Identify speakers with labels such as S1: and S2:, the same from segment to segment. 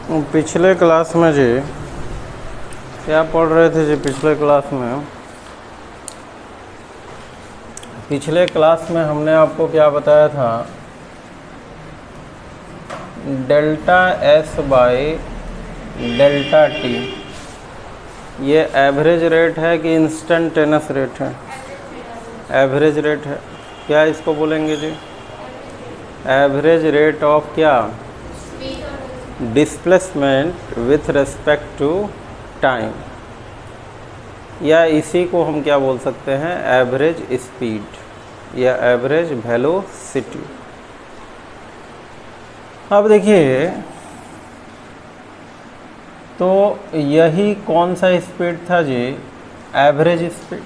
S1: पिछले क्लास में जी क्या पढ़ रहे थे जी? पिछले क्लास में हमने आपको क्या बताया था? Delta S by delta T ये एवरेज रेट है कि इंस्टेंटेनियस रेट है? एवरेज रेट है। क्या इसको बोलेंगे जी? एवरेज रेट ऑफ क्या? Displacement with respect to time, या इसी को हम क्या बोल सकते हैं? एवरेज स्पीड या एवरेज वेलोसिटी। अब देखिए, तो यही कौन सा स्पीड था जी? Average speed.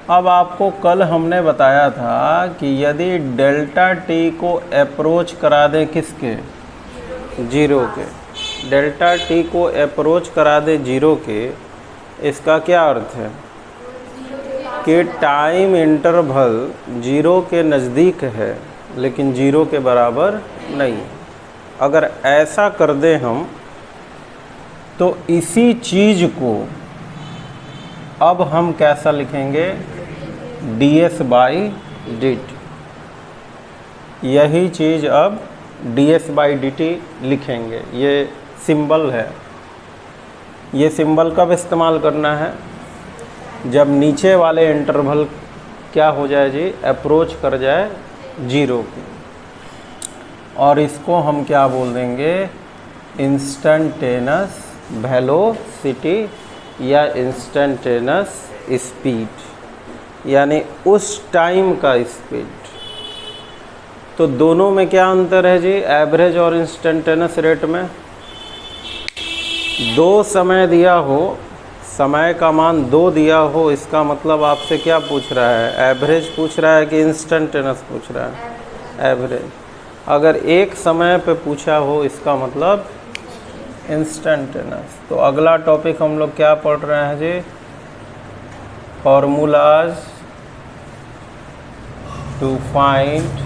S1: अब आपको कल हमने बताया था कि यदि डेल्टा टी को अप्रोच करा दें किसके? जीरो के। डेल्टा टी को अप्रोच करा दे जीरो के, इसका क्या अर्थ है? कि टाइम इंटरवल जीरो के नज़दीक है लेकिन जीरो के बराबर नहीं। अगर ऐसा कर दें हम, तो इसी चीज़ को अब हम कैसा लिखेंगे? ds by D T. यही चीज़ अब ds बाई डी टी लिखेंगे। ये सिंबल है। ये सिंबल कब इस्तेमाल करना है? जब नीचे वाले इंटरवल क्या हो जाए जी? अप्रोच कर जाए जीरो की। और इसको हम क्या बोल देंगे? इंस्टेंटेनियस वेलोसिटी या इंस्टेंटेनियस स्पीड, यानी उस टाइम का स्पीड। तो दोनों में क्या अंतर है जी? एवरेज और इंस्टेंटेनियस रेट में दो समय दिया हो, समय का मान 2 दिया हो, इसका मतलब आपसे क्या पूछ रहा है? एवरेज पूछ रहा है कि इंस्टेंटेनियस पूछ रहा है? एवरेज। अगर एक समय पे पूछा हो, इसका मतलब इंस्टेंटेनियस। तो अगला टॉपिक हम लोग क्या पढ़ रहे हैं जी? Formulas to find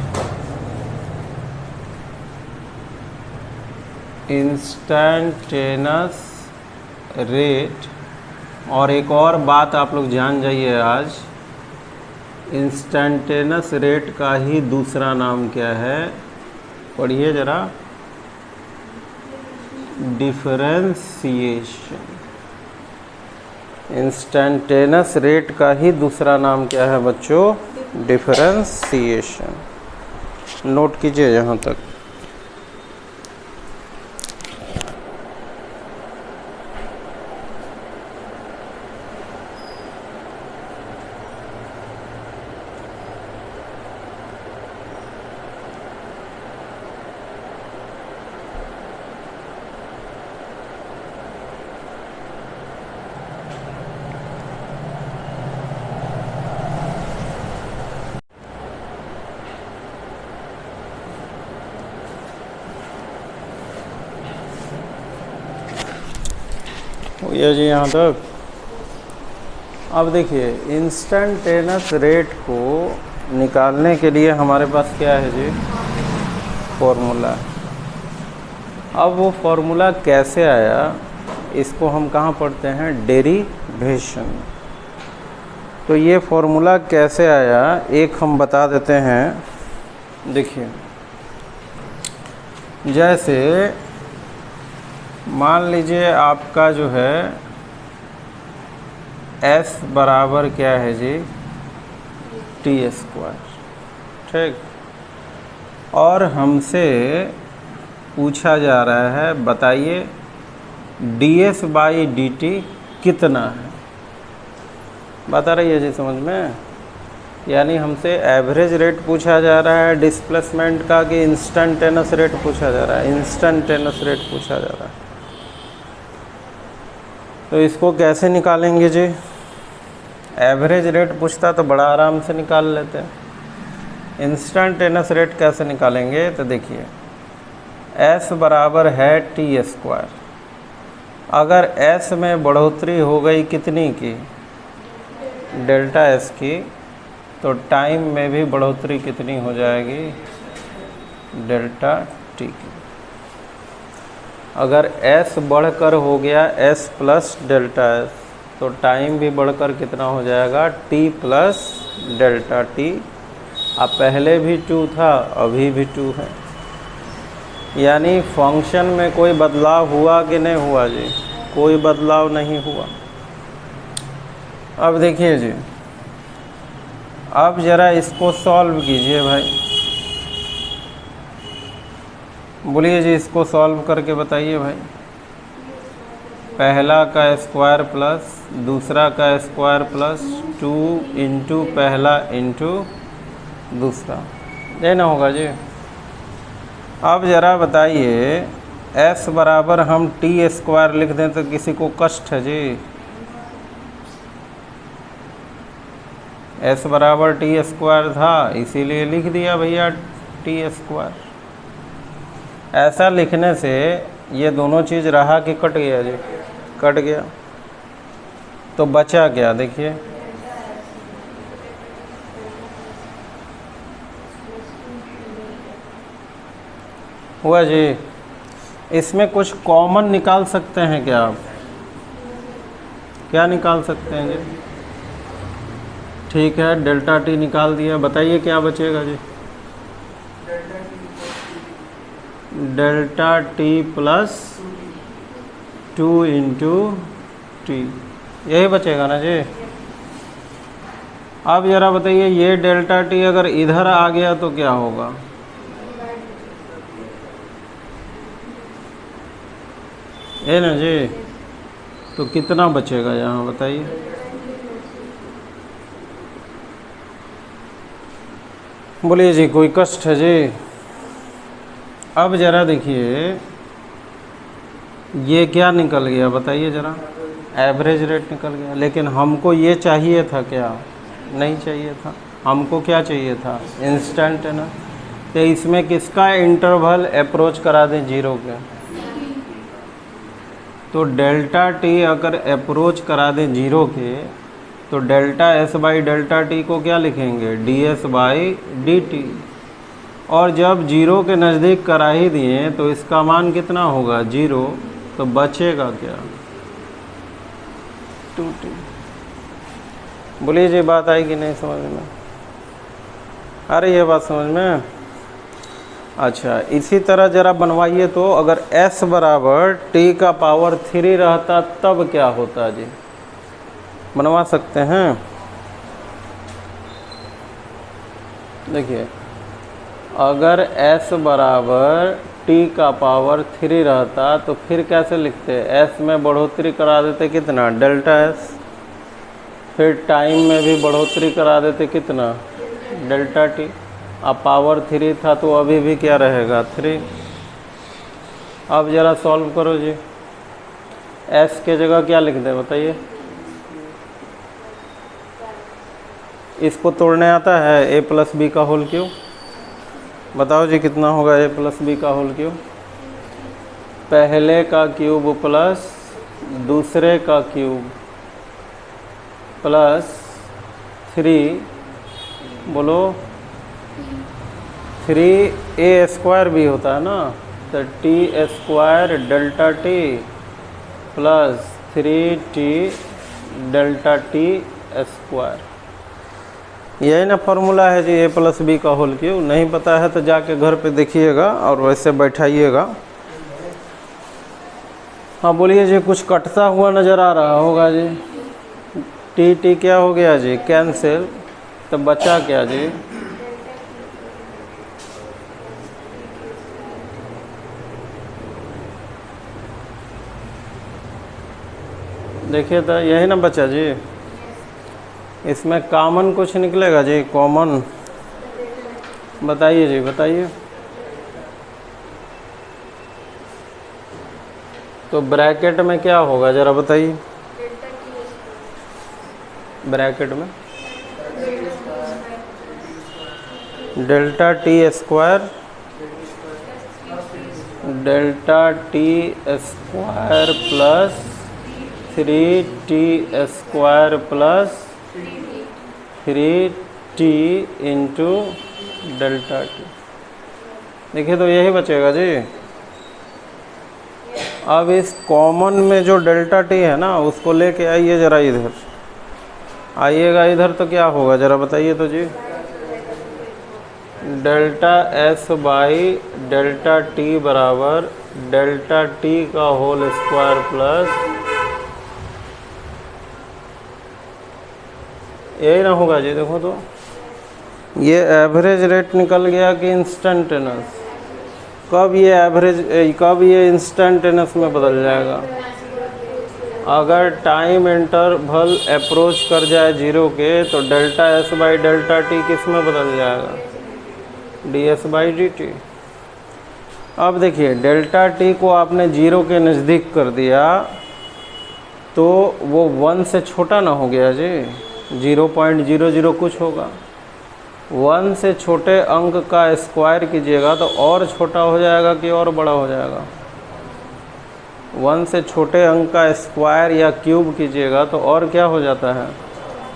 S1: instantaneous rate. और एक और बात आप लोग जान जाइए आज, इंस्टेंटेनियस रेट का ही दूसरा नाम क्या है? पढ़िए ज़रा, डिफरेंशिएशन। इंस्टेंटेनियस रेट का ही दूसरा नाम क्या है बच्चों? डिफरेंशिएशन। नोट कीजिए यहाँ तक। ये जी यहाँ तक। अब देखिए, इंस्टेंटेनियस रेट को निकालने के लिए हमारे पास क्या है जी? फॉर्मूला। अब वो फॉर्मूला कैसे आया, इसको हम कहाँ पढ़ते हैं? डेरिवेशन। तो ये फॉर्मूला कैसे आया, एक हम बता देते हैं। देखिए, जैसे मान लीजिए आपका जो है s बराबर क्या है जी? T square. ठीक। और हमसे पूछा जा रहा है, बताइए ds बाई डी टी कितना है? बता रही है जी समझ में? यानी हमसे एवरेज रेट पूछा जा रहा है डिस्प्लेसमेंट का, कि इंस्टेंटेनियस रेट पूछा जा रहा है? इंस्टेंटेनियस रेट पूछा जा रहा है। तो इसको कैसे निकालेंगे जी? एवरेज रेट पूछता तो बड़ा आराम से निकाल लेते हैं। इंस्टेंटेनियस रेट कैसे निकालेंगे? तो देखिए, s बराबर है टी स्क्वायर। अगर s में बढ़ोतरी हो गई कितनी की? डेल्टा s की, तो टाइम में भी बढ़ोतरी कितनी हो जाएगी? डेल्टा टी की। अगर s बढ़कर हो गया s प्लस डेल्टा s तो टाइम भी बढ़कर कितना हो जाएगा t प्लस डेल्टा t। अब पहले भी 2 था, अभी भी 2 है, यानी फंक्शन में कोई बदलाव हुआ कि नहीं हुआ जी? कोई बदलाव नहीं हुआ। अब देखिए जी, अब ज़रा इसको सॉल्व कीजिए भाई। बोलिए जी, इसको सॉल्व करके बताइए भाई। पहला का स्क्वायर प्लस दूसरा का स्क्वायर प्लस 2 इंटू पहला इंटू दूसरा, ये ना होगा जी? अब ज़रा बताइए, s बराबर हम टी स्क्वायर लिख दें तो किसी को कष्ट है जी? s बराबर टी स्क्वायर था, इसीलिए लिख दिया भैया टी स्क्वायर। ऐसा लिखने से ये दोनों चीज़ रहा कि कट गया जी? कट गया। तो बचा क्या देखिए, हुआ जी? इसमें कुछ कॉमन निकाल सकते हैं क्या आप? क्या निकाल सकते हैं जी? ठीक है, डेल्टा टी निकाल दिया। बताइए क्या बचेगा जी? Delta T plus 2 into T, यही बचेगा ना जी? अब ज़रा बताइए, ये डेल्टा टी अगर इधर आ गया तो क्या होगा? है ना जी? तो कितना बचेगा यहाँ बताइए? बोलिए जी, कोई कष्ट है जी? अब ज़रा देखिए, ये क्या निकल गया बताइए ज़रा? एवरेज रेट निकल गया। लेकिन हमको ये चाहिए था क्या? नहीं चाहिए था। हमको क्या चाहिए था? इंस्टेंट, है ना? तो इसमें किसका इंटरवल अप्रोच करा दें 0 के? तो डेल्टा टी अगर अप्रोच करा दें 0 के तो delta s by delta T को क्या लिखेंगे? ds by D T. और जब 0 के नज़दीक करा ही दिए तो इसका मान कितना होगा? 0। तो बचेगा क्या? 2t। बोलिए जी, बात आई कि नहीं समझ में? अरे ये बात समझ में? अच्छा, इसी तरह ज़रा बनवाइए तो, अगर s बराबर t का पावर 3 रहता तब क्या होता जी? बनवा सकते हैं। देखिए, अगर s बराबर t का पावर 3 रहता तो फिर कैसे लिखते? s में बढ़ोतरी करा देते कितना? Delta s। फिर टाइम में भी बढ़ोतरी करा देते कितना? Delta t। अब पावर 3 था तो अभी भी क्या रहेगा? 3। अब ज़रा सॉल्व करो जी। s के जगह क्या लिख दें बताइए? इसको तोड़ने आता है? a प्लस बी का होल क्यूब। बताओ जी कितना होगा a प्लस बी का होल क्यूब? पहले का क्यूब प्लस दूसरे का क्यूब प्लस 3, बोलो 3a स्क्वायर भी होता है ना, तो T square delta T plus 3t delta T square. यही ना फॉर्मूला है जी a प्लस बी का होल क्यूब। नहीं पता है तो जाके घर पे देखिएगा और वैसे बैठाइएगा। हाँ बोलिए जी, कुछ कटता हुआ नज़र आ रहा होगा जी? टी क्या हो गया जी? कैंसिल। तो बचा क्या जी? देखिए तो यही ना बचा जी। इसमें कॉमन कुछ निकलेगा जी? कॉमन बताइए जी, बताइए। तो ब्रैकेट में क्या होगा ज़रा बताइए? ब्रैकेट में delta T square plus 3t square plus 3t into delta T. देखिए तो यही बचेगा जी। अब इस कॉमन में जो डेल्टा टी है ना, उसको लेके आइए ज़रा इधर, आइएगा इधर, तो क्या होगा ज़रा बताइए तो जी। Delta S by delta T बराबर डेल्टा टी का होल स्क्वायर प्लस, यही ना होगा जी। देखो तो ये एवरेज रेट निकल गया कि इंस्टेंटेनस। कब ये एवरेज, कब ये इंस्टेंटेनस में बदल जाएगा? अगर टाइम इंटरवल अप्रोच कर जाए जीरो के, तो delta S by delta T किस में बदल जाएगा? D S by D T. अब देखिए डेल्टा टी को आपने जीरो के नज़दीक कर दिया, तो वो 1 से छोटा ना हो गया जी, 0.00 कुछ होगा। 1 से छोटे अंक का स्क्वायर कीजिएगा तो और छोटा हो जाएगा कि और बड़ा हो जाएगा? 1 से छोटे अंक का स्क्वायर या क्यूब कीजिएगा तो और क्या हो जाता है?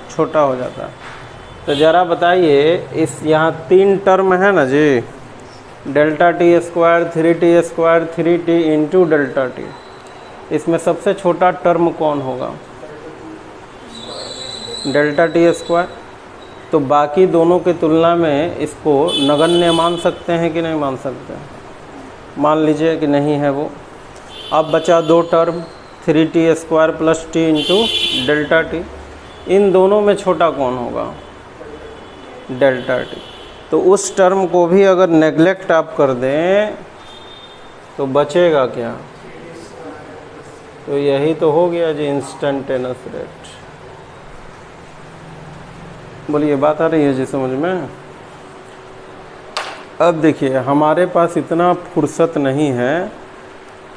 S1: छोटा हो जाता है। तो ज़रा बताइए, इस यहाँ 3 टर्म है ना जी, delta T square, 3t square, 3t into delta T, इसमें सबसे छोटा टर्म कौन होगा? Delta T square. तो बाकी दोनों की तुलना में इसको नगण्य मान सकते हैं कि नहीं मान सकते? मान लीजिए कि नहीं है वो। अब बचा 2 term, 3t square plus T into delta T, इन दोनों में छोटा कौन होगा? Delta T. तो उस टर्म को भी अगर नेग्लेक्ट आप कर दें तो बचेगा क्या? तो यही तो हो गया जी इंस्टेंटेनस रेट। बोलिए, बात आ रही है जी समझ में? अब देखिए, हमारे पास इतना फुर्सत नहीं है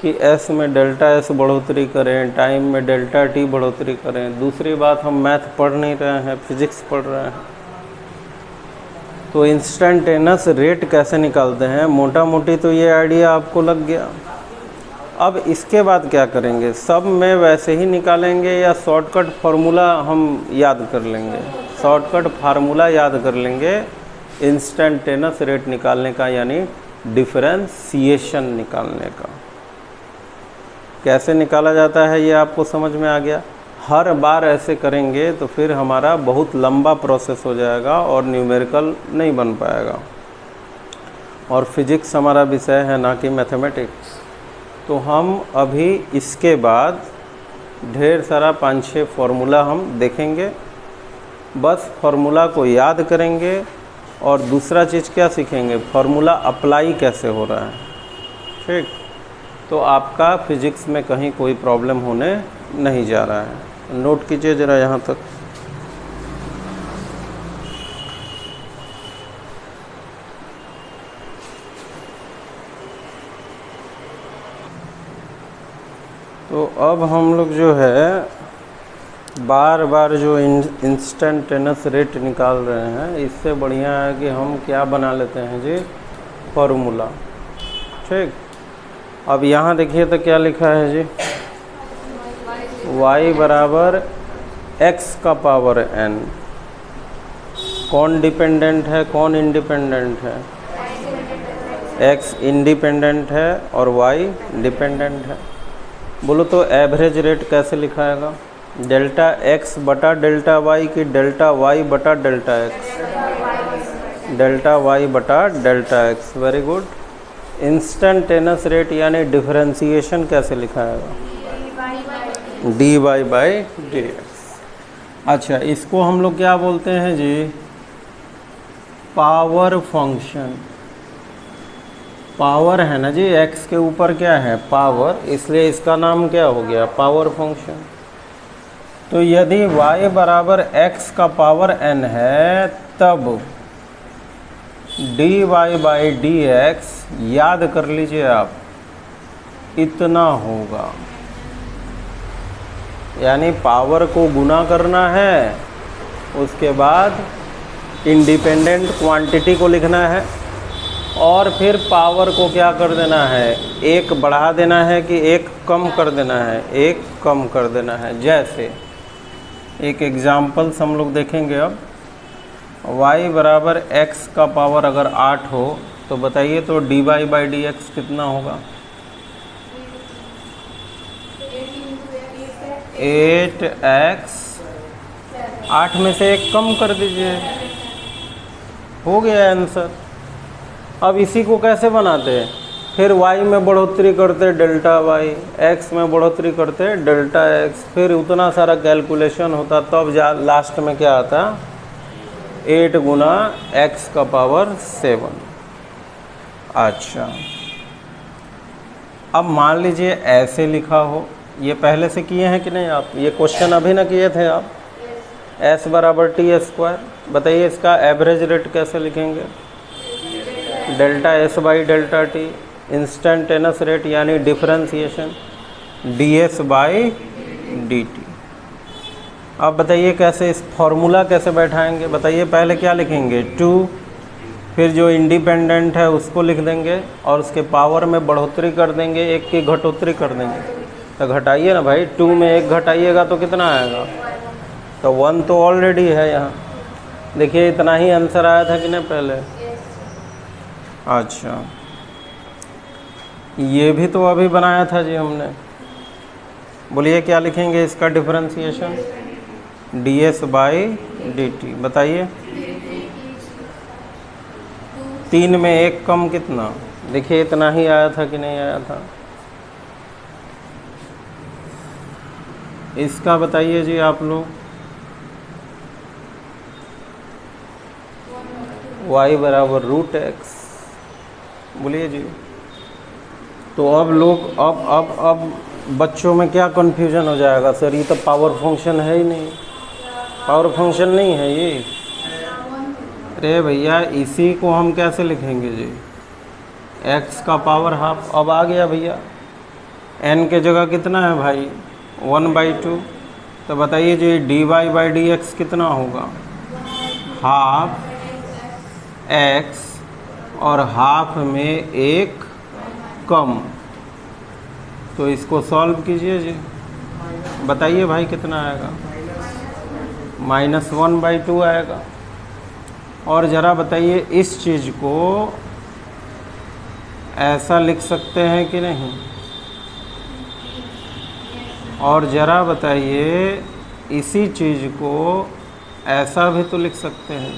S1: कि एस में डेल्टा एस बढ़ोतरी करें, टाइम में डेल्टा टी बढ़ोतरी करें। दूसरी बात, हम मैथ पढ़ नहीं रहे हैं, फिजिक्स पढ़ रहे हैं। तो इंस्टेंटेनस रेट कैसे निकालते हैं, मोटा मोटी तो ये आइडिया आपको लग गया। अब इसके बाद क्या करेंगे? सब में वैसे ही निकालेंगे या शॉर्टकट फार्मूला हम याद कर लेंगे? शॉर्टकट फार्मूला याद कर लेंगे इंस्टेंटेनस रेट निकालने का, यानी डिफरेंशिएशन निकालने का। कैसे निकाला जाता है ये आपको समझ में आ गया। हर बार ऐसे करेंगे तो फिर हमारा बहुत लंबा प्रोसेस हो जाएगा और न्यूमेरिकल नहीं बन पाएगा। और फिजिक्स हमारा विषय है, ना कि मैथमेटिक्स। तो हम अभी इसके बाद ढेर सारा 5-6 फार्मूला हम देखेंगे। बस फार्मूला को याद करेंगे और दूसरा चीज़ क्या सीखेंगे, फार्मूला अप्लाई कैसे हो रहा है। ठीक, तो आपका फिजिक्स में कहीं कोई प्रॉब्लम होने नहीं जा रहा है। नोट कीजिए ज़रा यहाँ तक। तो अब हम लोग जो है बार बार जो इंस्टेंटेनस रेट निकाल रहे हैं, इससे बढ़िया है कि हम क्या बना लेते हैं जी, फार्मूला। ठीक, अब यहाँ देखिए तो क्या लिखा है जी, y बराबर x का पावर n। कौन डिपेंडेंट है, कौन इंडिपेंडेंट है? x इंडिपेंडेंट है और y डिपेंडेंट है। बोलो तो एवरेज रेट कैसे लिखाएगा? डेल्टा x बटा डेल्टा y की डेल्टा y बटा डेल्टा x, डेल्टा y बटा delta x। Very good. Instantaneous rate यानी डिफरेंशिएशन कैसे लिखाएगा? dy by dx। अच्छा, इसको हम लोग क्या बोलते हैं जी? Power function. पावर है ना जी, x के ऊपर क्या है? पावर, इसलिए इसका नाम क्या हो गया? Power function. तो यदि y बराबर x का पावर n है, तब dy बाई dx, याद कर लीजिए आप, इतना होगा। यानी पावर को गुना करना है, उसके बाद इंडिपेंडेंट क्वांटिटी को लिखना है, और फिर पावर को क्या कर देना है? 1 बढ़ा देना है कि 1 कम कर देना है? 1 कम कर देना है। जैसे एक एग्जाम्पल्स हम लोग देखेंगे। अब y बराबर x का पावर अगर 8 हो तो बताइए तो dy बाई dx कितना होगा? 8x, 8 में से 1 कम कर दीजिए, हो गया आंसर। अब इसी को कैसे बनाते हैं, फिर y में बढ़ोतरी करते डेल्टा y, x में बढ़ोतरी करते डेल्टा x, फिर उतना सारा कैलकुलेशन होता, तब लास्ट में क्या आता, 8 गुना x का पावर 7। अच्छा, अब मान लीजिए ऐसे लिखा हो, ये पहले से किए हैं कि नहीं आप, ये क्वेश्चन अभी ना किए थे आप, s बराबर t²। बताइए इसका एवरेज रेट कैसे लिखेंगे, delta s by delta T, instantaneous rate यानी डिफरेंशिएशन ds बाई dt। अब बताइए कैसे इस फॉर्मूला कैसे बैठाएंगे, बताइए पहले क्या लिखेंगे 2, फिर जो इंडिपेंडेंट है उसको लिख देंगे और उसके पावर में बढ़ोतरी कर देंगे, 1 की घटोतरी कर देंगे। तो घटाइए ना भाई, 2 में 1 घटाइएगा तो कितना आएगा, तो 1 तो ऑलरेडी है यहाँ। देखिए इतना ही आंसर आया था कि नहीं पहले। अच्छा, ये भी तो अभी बनाया था जी हमने। बोलिए क्या लिखेंगे इसका डिफरेंशिएशन, ds बाई dt। बताइए 3 में 1 कम कितना, देखिए इतना ही आया था कि नहीं आया था। इसका बताइए जी आप लोग, y बराबर √x। बोलिए जी। तो अब लोग अब बच्चों में क्या कन्फ्यूजन हो जाएगा, सर ये तो पावर फंक्शन है ही नहीं, पावर फंक्शन नहीं है ये। अरे भैया इसी को हम कैसे लिखेंगे जी, x का पावर हाफ। अब आ गया भैया, n के जगह कितना है भाई 1/2। तो बताइए जी dy बाई dx कितना होगा, हाफ x और हाफ में 1 कम। तो इसको सॉल्व कीजिए जी, बताइए भाई कितना आएगा, -1/2 आएगा। और ज़रा बताइए इस चीज़ को ऐसा लिख सकते हैं कि नहीं, और ज़रा बताइए इसी चीज़ को ऐसा भी तो लिख सकते हैं।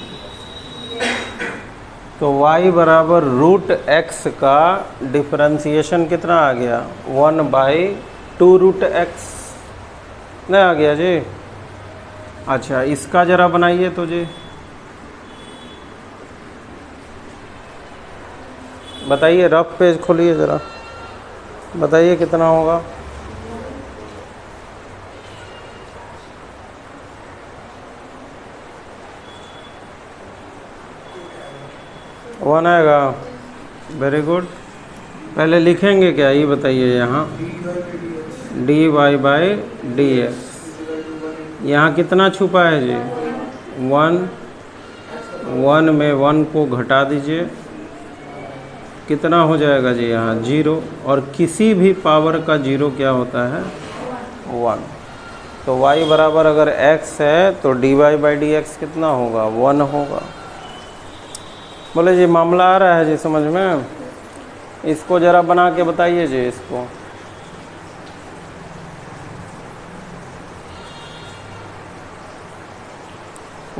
S1: तो y बराबर √x का डिफरेंशिएशन कितना आ गया, 1/2√x नहीं आ गया जी। अच्छा, इसका ज़रा बनाइए तो जी, बताइए रफ पेज खोलिए ज़रा, बताइए कितना होगा। वन आएगा, वेरी गुड। पहले लिखेंगे क्या ये बताइए, यहाँ dy बाई dx, यहाँ कितना छुपा है जी 1 में 1 को घटा दीजिए, कितना हो जाएगा जी यहाँ 0, और किसी भी पावर का 0 क्या होता है 1। तो y बराबर अगर x है तो dy बाई dx कितना होगा 1 होगा। बोले जी मामला आ रहा है जी समझ में, इसको ज़रा बना के बताइए जी इसको।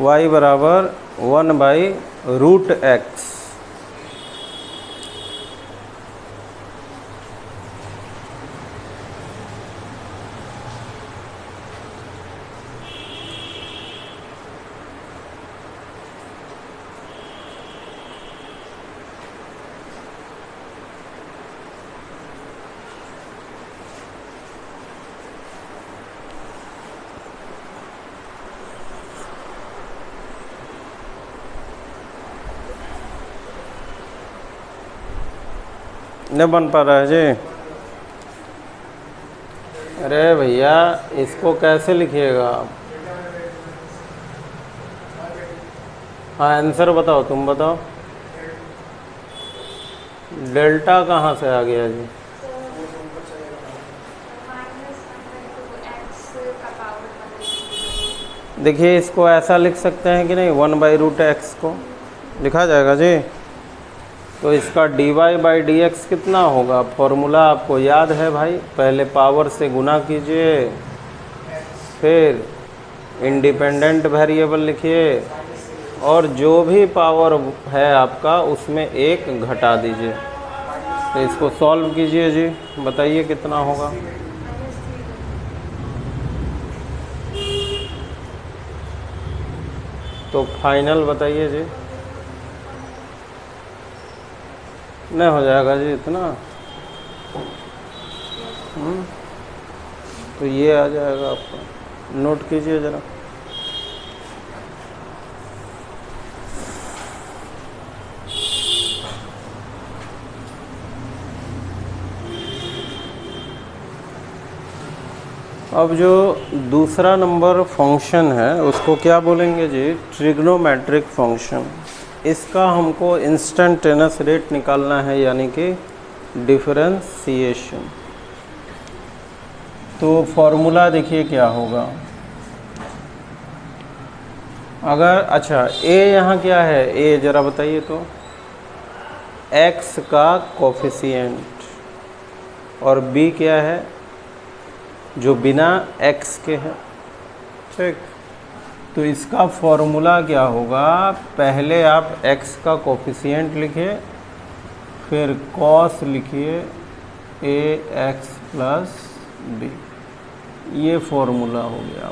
S1: y बराबर 1/√x। नहीं बन पा रहा है जी। अरे भैया इसको कैसे लिखिएगा आप, हाँ आंसर बताओ, तुम बताओ डेल्टा कहाँ से आ गया जी। देखिए इसको ऐसा लिख सकते हैं कि नहीं, 1/√x को लिखा जाएगा जी। तो इसका dy बाई dx कितना होगा, फॉर्मूला आपको याद है भाई, पहले पावर से गुना कीजिए फिर इंडिपेंडेंट वेरिएबल लिखिए और जो भी पावर है आपका उसमें एक घटा दीजिए। तो इसको सॉल्व कीजिए जी, बताइए कितना होगा। तो फाइनल बताइए जी। नहीं हो जाएगा जी इतना। तो ये आ जाएगा आपका, नोट कीजिए ज़रा। अब जो दूसरा नंबर फंक्शन है उसको क्या बोलेंगे जी? Trigonometric function. इसका हमको इंस्टेंटेनियस रेट निकालना है, यानी कि डिफरेंशिएशन। तो फॉर्मूला देखिए क्या होगा। अगर अच्छा a यहाँ क्या है, a ज़रा बताइए तो, x का कोफिशिएंट, और b क्या है, जो बिना x के है। ठीक, तो इसका फॉर्मूला क्या होगा? पहले आप x का कोफिशिएंट लिखिए, फिर cos लिखिए ax प्लस b। ये फॉर्मूला हो गया।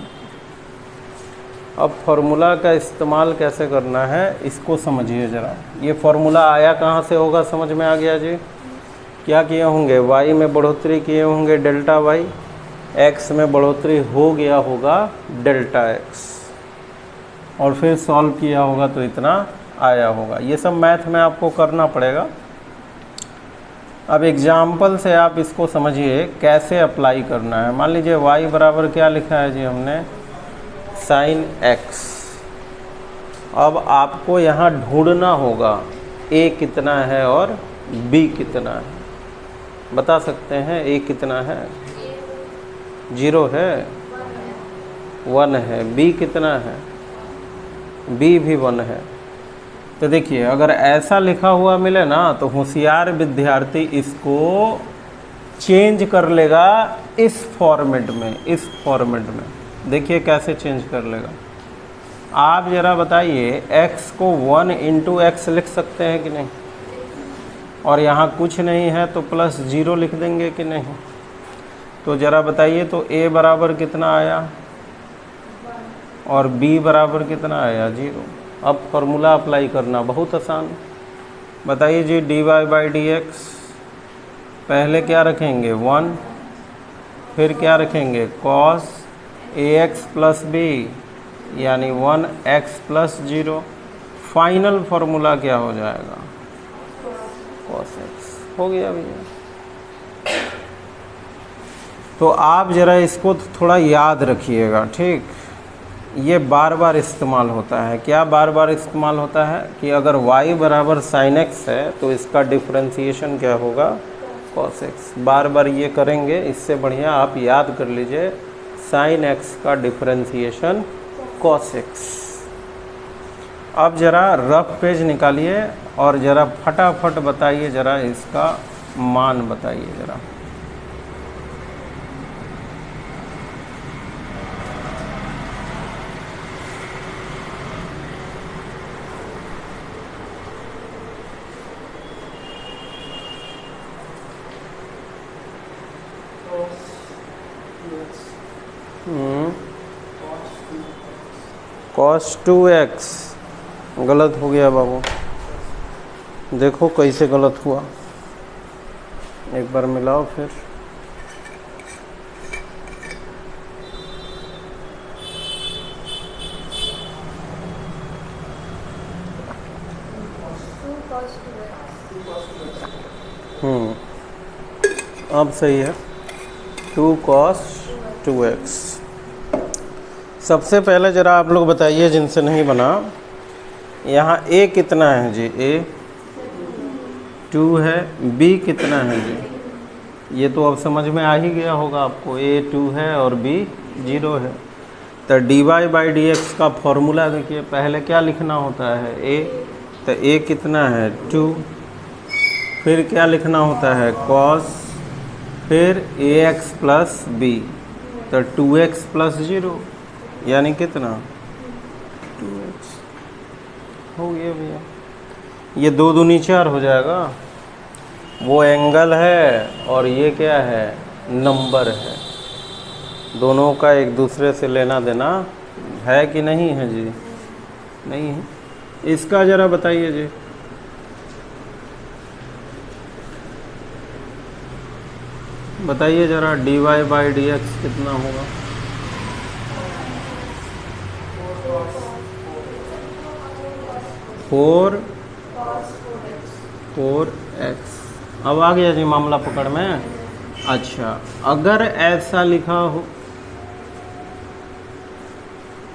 S1: अब फॉर्मूला का इस्तेमाल कैसे करना है इसको समझिए ज़रा। ये फॉर्मूला आया कहाँ से होगा, समझ में आ गया जी? क्या किए होंगे? y में बढ़ोतरी किए होंगे डेल्टा y, x में बढ़ोतरी हो गया होगा डेल्टा x, और फिर सॉल्व किया होगा तो इतना आया होगा। ये सब मैथ में आपको करना पड़ेगा। अब एग्जाम्पल से आप इसको समझिए कैसे अप्लाई करना है। मान लीजिए y बराबर क्या लिखा है जी हमने, साइन x। अब आपको यहाँ ढूंढना होगा a कितना है और b कितना है। बता सकते हैं a कितना है? 0 है, 1 है। b कितना है? b भी 1 है। तो देखिए अगर ऐसा लिखा हुआ मिले ना तो होशियार विद्यार्थी इसको चेंज कर लेगा इस फॉर्मेट में। इस फॉर्मेट में देखिए कैसे चेंज कर लेगा। आप ज़रा बताइए, x को 1 इंटू एक्स लिख सकते हैं कि नहीं? और यहाँ कुछ नहीं है तो प्लस 0 लिख देंगे कि नहीं? तो ज़रा बताइए तो a बराबर कितना आया और b बराबर कितना आया? 0। अब फॉर्मूला अप्लाई करना बहुत आसान। बताइए जी, dy बाई डी एक्स, पहले क्या रखेंगे? 1, फिर क्या रखेंगे? cos ax प्लस बी, यानी 1x प्लस 0। फाइनल फार्मूला क्या हो जाएगा? cos x। हो गया भैया। तो आप ज़रा इसको थोड़ा याद रखिएगा, ठीक? ये बार बार इस्तेमाल होता है। क्या बार बार इस्तेमाल होता है कि अगर y बराबर साइन x है तो इसका डिफरेंशिएशन क्या होगा? cos x। बार बार ये करेंगे, इससे बढ़िया आप याद कर लीजिए साइन x का डिफरेंशिएशन cos x। अब ज़रा रफ पेज निकालिए और ज़रा फटाफट बताइए, ज़रा इसका मान बताइए ज़रा। cos 2x गलत हो गया बाबू। देखो कैसे गलत हुआ, एक बार मिलाओ फिर। अब सही है, 2 cos 2x। सबसे पहले ज़रा आप लोग बताइए जिनसे नहीं बना, यहाँ a कितना है जी? a 2 है, b कितना है जी? ये तो अब समझ में आ ही गया होगा आपको, a 2 है और b 0 है। तो dy बाई डी एक्स का फॉर्मूला देखिए, पहले क्या लिखना होता है? a। तो a कितना है? 2। फिर क्या लिखना होता है? cos, फिर ax प्लस b, तो 2x प्लस 0 यानी कितना 2x हो गया भैया। ये 2 दूनी 4 हो जाएगा। वो एंगल है और ये क्या है नंबर है। दोनों का एक दूसरे से लेना देना है कि नहीं है जी? नहीं है। इसका ज़रा बताइए जी। बताइए ज़रा dy/dx कितना होगा? Four x. अब आ गया जी मामला पकड़ में। अच्छा, अगर ऐसा लिखा हो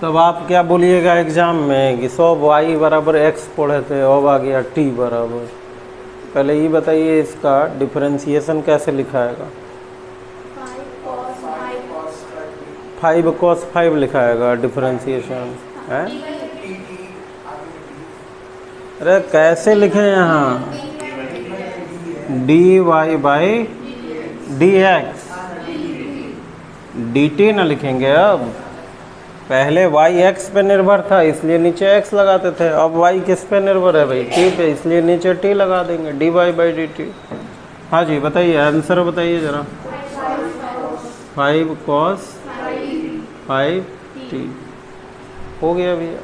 S1: तब आप क्या बोलिएगा एग्ज़ाम में कि 100 y बराबर x पढ़े थे, अब आ गया t बराबर। पहले ये बताइए इसका डिफरेंशिएशन कैसे लिखाएगा? 5 cos 5 लिखाएगा डिफरेंशिएशन है। अरे कैसे लिखें यहाँ? dy/dx dt ना लिखेंगे। अब पहले y x पे निर्भर था इसलिए नीचे x लगाते थे। अब y किस पे निर्भर है भाई? t पे, इसलिए नीचे t लगा देंगे dy/dt। हाँ जी बताइए, आंसर बताइए ज़रा। 5 cos 5t हो गया भैया।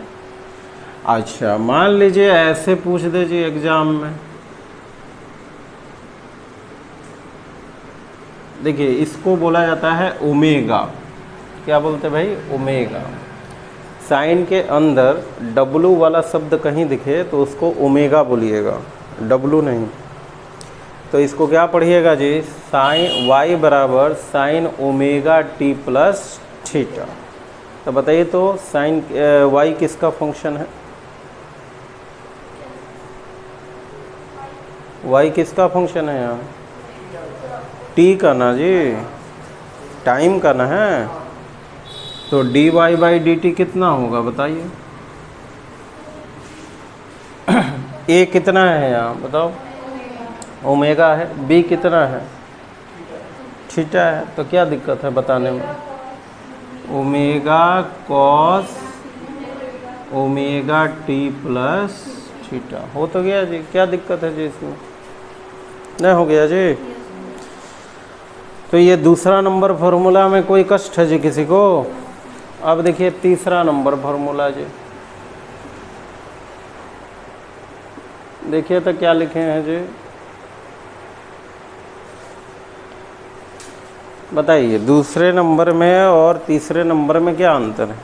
S1: अच्छा, मान लीजिए ऐसे पूछ दीजिए एग्ज़ाम में। देखिए इसको बोला जाता है ओमेगा। क्या बोलते भाई? ओमेगा। साइन के अंदर W वाला शब्द कहीं दिखे तो उसको ओमेगा बोलिएगा, W नहीं। तो इसको क्या पढ़िएगा जी? साइन y बराबर sine omega t plus theta. तो बताइए तो साइन y किसका फंक्शन है? y किसका फंक्शन है यहाँ? t का ना जी, टाइम का ना है। तो dy/dt कितना होगा बताइए? a कितना है यहाँ बताओ? ओमेगा है। b कितना है? थीटा है। तो क्या दिक्कत है बताने में? Omega cos omega t plus theta हो तो गया जी। क्या दिक्कत है जी इसमें? नहीं हो गया जी। तो ये दूसरा नंबर फार्मूला में कोई कष्ट है जी किसी को? अब देखिए तीसरा नंबर फार्मूला जी। देखिए तो क्या लिखे हैं जी? बताइए दूसरे नंबर में और तीसरे नंबर में क्या अंतर है?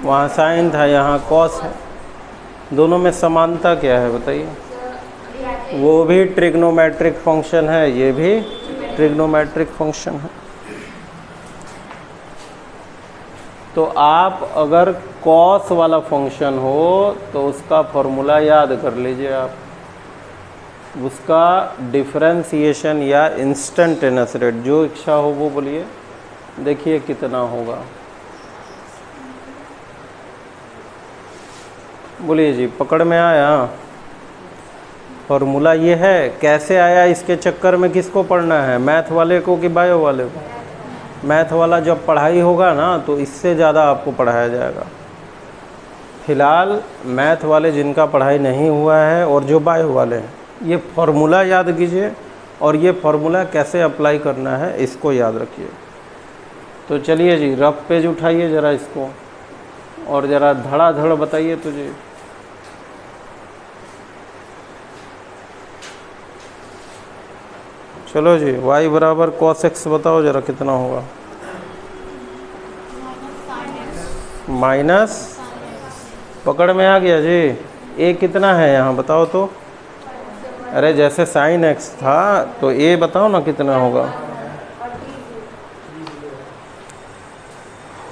S1: वहाँ साइन था, यहाँ कॉस है। दोनों में समानता क्या है बताइए? वो भी ट्रिग्नोमेट्रिक फंक्शन है, ये भी ट्रिग्नोमेट्रिक फंक्शन है। तो आप अगर कॉस वाला फंक्शन हो तो उसका फॉर्मूला याद कर लीजिए आप। उसका डिफरेंशिएशन या इंस्टेंटेनियस रेट, जो इच्छा हो वो बोलिए। देखिए कितना होगा, बोलिए जी। पकड़ में आया? फॉर्मूला ये है। कैसे आया इसके चक्कर में किसको पढ़ना है? मैथ वाले को कि बायो वाले को? मैथ वाला जब पढ़ाई होगा ना तो इससे ज़्यादा आपको पढ़ाया जाएगा। फ़िलहाल मैथ वाले जिनका पढ़ाई नहीं हुआ है और जो बायो वाले हैं, ये फार्मूला याद कीजिए और ये फार्मूला कैसे अप्लाई करना है इसको याद रखिए। तो चलिए जी, रफ पेज उठाइए ज़रा इसको और ज़रा धड़ाधड़ बताइए तो जी। चलो जी, y बराबर cos x बताओ ज़रा कितना होगा? माइनस, पकड़ में आ गया जी। a कितना है यहाँ बताओ तो? अरे जैसे साइन x था तो a बताओ ना कितना होगा?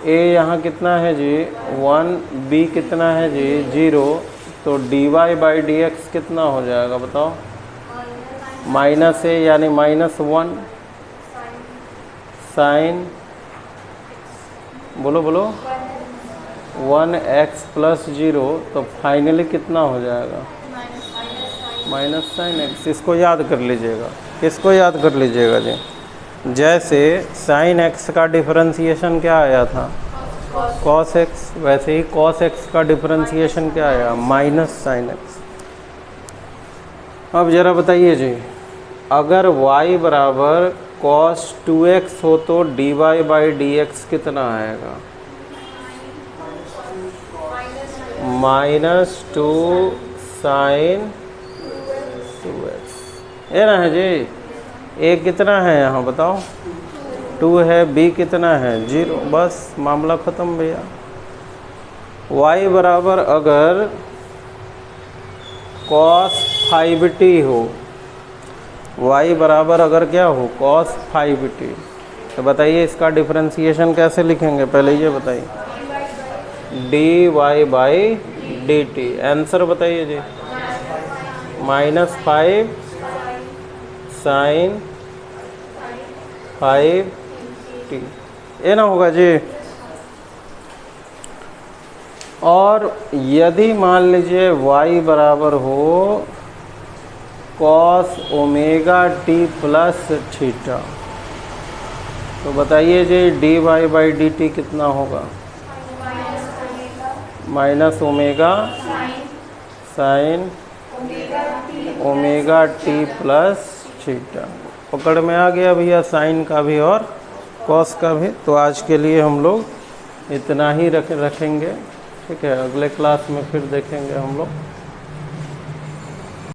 S1: a यहाँ कितना है जी? 1, b कितना है जी? 0। तो dy/dx कितना हो जाएगा बताओ? माइनस a यानी -1 साइन, बोलो बोलो, 1x प्लस 0। तो फाइनली कितना हो जाएगा? Minus sine x। इसको याद कर लीजिएगा। किसको याद कर लीजिएगा जी? जैसे साइन एक्स का डिफरेंशिएशन क्या आया था, कॉस एक्स, वैसे ही कॉस एक्स का डिफरेंशिएशन क्या आया, माइनस साइन एक्स। अब ज़रा बताइए जी, अगर y बराबर cos 2x हो तो dy बाई डी एक्स कितना आएगा, -2 साइन 2x। ये ना है जी, a कितना है यहाँ बताओ, 2 है, b कितना है 0, बस मामला ख़त्म भैया। y बराबर अगर cos 5t हो, y बराबर अगर क्या हो cos 5t, तो बताइए इसका डिफरेंशिएशन कैसे लिखेंगे, पहले ये बताइए, dy by D T. Answer बताइए जी, -5 साइन 5t, ये ना होगा जी। और यदि मान लीजिए y बराबर हो cos omega t plus theta, तो बताइए जी dy बाई डी टी कितना होगा, minus omega sine omega T plus theta. पकड़ में आ गया भैया, साइन का भी और कॉस का भी। तो आज के लिए हम लोग इतना ही रखेंगे, ठीक है, अगले क्लास में फिर देखेंगे हम लोग।